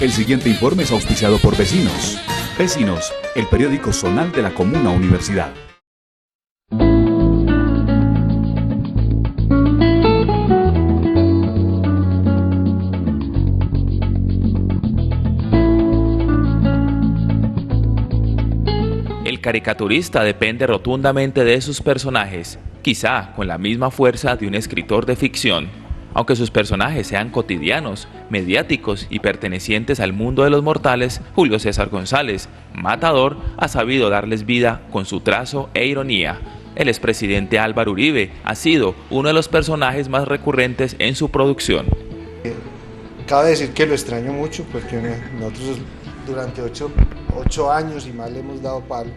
El siguiente informe es auspiciado por Vecinos. Vecinos, el periódico zonal de la Comuna Universidad. El caricaturista depende rotundamente de sus personajes, quizá con la misma fuerza de un escritor de ficción. Aunque sus personajes sean cotidianos, mediáticos y pertenecientes al mundo de los mortales, Julio César González, Matador, ha sabido darles vida con su trazo e ironía. El expresidente Álvaro Uribe ha sido uno de los personajes más recurrentes en su producción. Cabe decir que lo extraño mucho porque nosotros durante 8 años y más le hemos dado palo.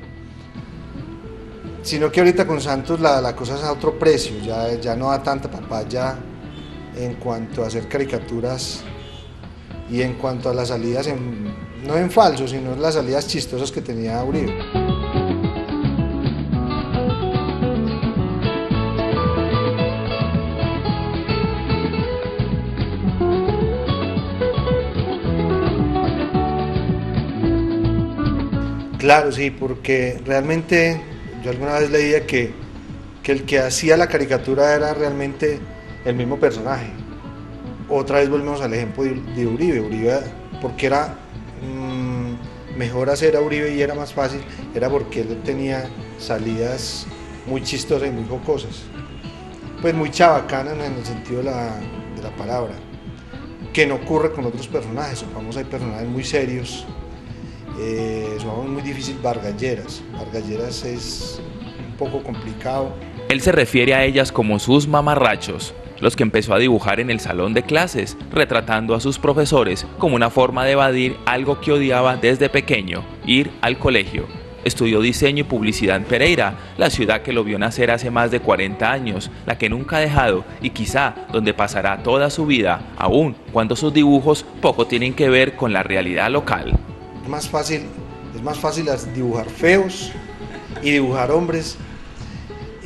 Sino que ahorita con Santos la cosa es a otro precio, ya no da tanta papaya en cuanto a hacer caricaturas y en cuanto a las salidas, no en falso, sino en las salidas chistosas que tenía Uribe. Claro, sí, porque realmente yo alguna vez leía que el que hacía la caricatura era realmente el mismo personaje. Otra vez volvemos al ejemplo de Uribe, porque era mejor hacer a Uribe y era más fácil, era porque él tenía salidas muy chistosas y muy jocosas, pues muy chabacanas en el sentido de la palabra, que no ocurre con otros personajes. Vamos, hay personajes muy serios, son muy difícil. Vargas Lleras es un poco complicado. Él se refiere a ellas como sus mamarrachos, los que empezó a dibujar en el salón de clases, retratando a sus profesores como una forma de evadir algo que odiaba desde pequeño, ir al colegio. Estudió diseño y publicidad en Pereira, la ciudad que lo vio nacer hace más de 40 años, la que nunca ha dejado y quizá donde pasará toda su vida, aun cuando sus dibujos poco tienen que ver con la realidad local. Es más fácil dibujar feos y dibujar hombres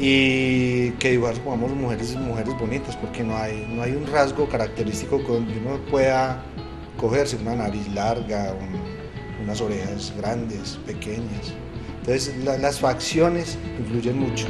y que dibujar, supongamos, mujeres bonitas, porque no hay un rasgo característico donde uno pueda cogerse, una nariz larga, unas orejas grandes, pequeñas. Entonces las facciones influyen mucho.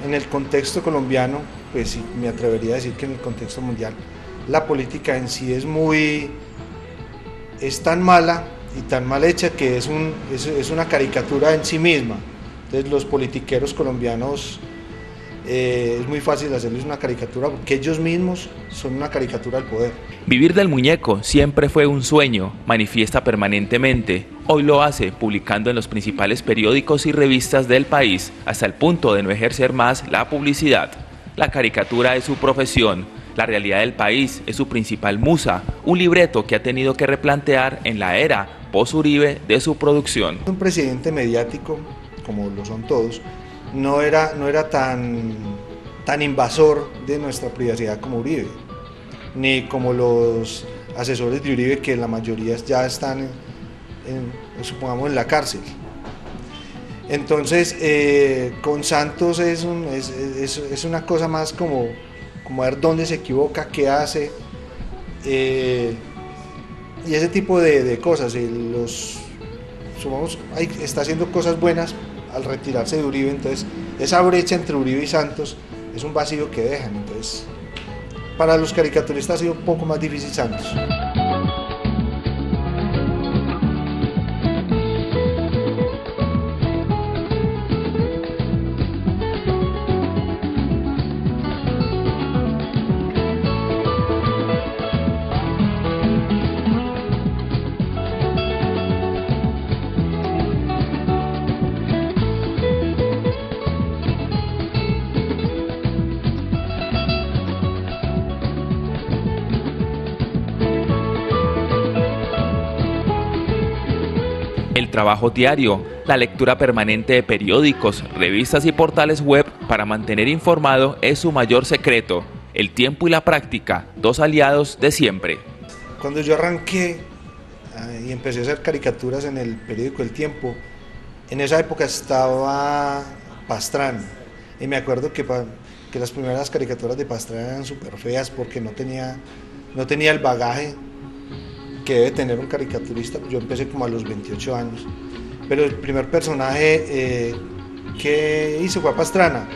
En el contexto colombiano, pues sí, me atrevería a decir que en el contexto mundial, la política en sí es tan mala y tan mal hecha que es una caricatura en sí misma. Entonces los politiqueros colombianos es muy fácil hacerles una caricatura porque ellos mismos son una caricatura del poder. Vivir del muñeco siempre fue un sueño, manifiesta permanentemente. Hoy lo hace publicando en los principales periódicos y revistas del país, hasta el punto de no ejercer más la publicidad. La caricatura es su profesión, la realidad del país es su principal musa, un libreto que ha tenido que replantear en la era post-Uribe de su producción. Un presidente mediático, como lo son todos, no era tan invasor de nuestra privacidad como Uribe, ni como los asesores de Uribe, que la mayoría ya están supongamos en la cárcel. Entonces con Santos es una cosa más como ver dónde se equivoca, qué hace, y ese tipo de cosas. Está haciendo cosas buenas al retirarse de Uribe, entonces esa brecha entre Uribe y Santos es un vacío que dejan. Entonces para los caricaturistas ha sido un poco más difícil Santos. El trabajo diario, la lectura permanente de periódicos, revistas y portales web para mantener informado es su mayor secreto. el tiempo y la práctica, dos aliados de siempre. Cuando yo arranqué y empecé a hacer caricaturas en el periódico El Tiempo, en esa época estaba Pastrana, y me acuerdo que las primeras caricaturas de Pastrana eran súper feas porque no tenía el bagaje que debe tener un caricaturista. Yo empecé como a los 28 años, pero el primer personaje que hice fue a Pastrana,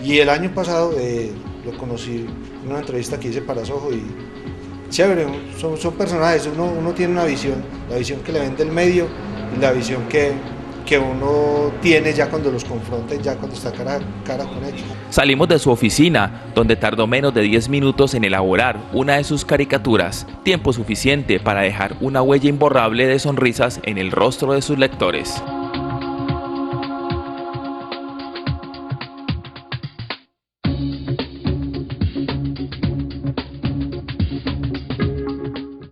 y el año pasado lo conocí en una entrevista que hice para Soho, y chévere, son personajes, uno tiene una visión, la visión que le vende el medio y la visión que uno tiene ya cuando los confronta, ya cuando está cara a cara con ellos. Salimos de su oficina, donde tardó menos de 10 minutos en elaborar una de sus caricaturas, tiempo suficiente para dejar una huella imborrable de sonrisas en el rostro de sus lectores.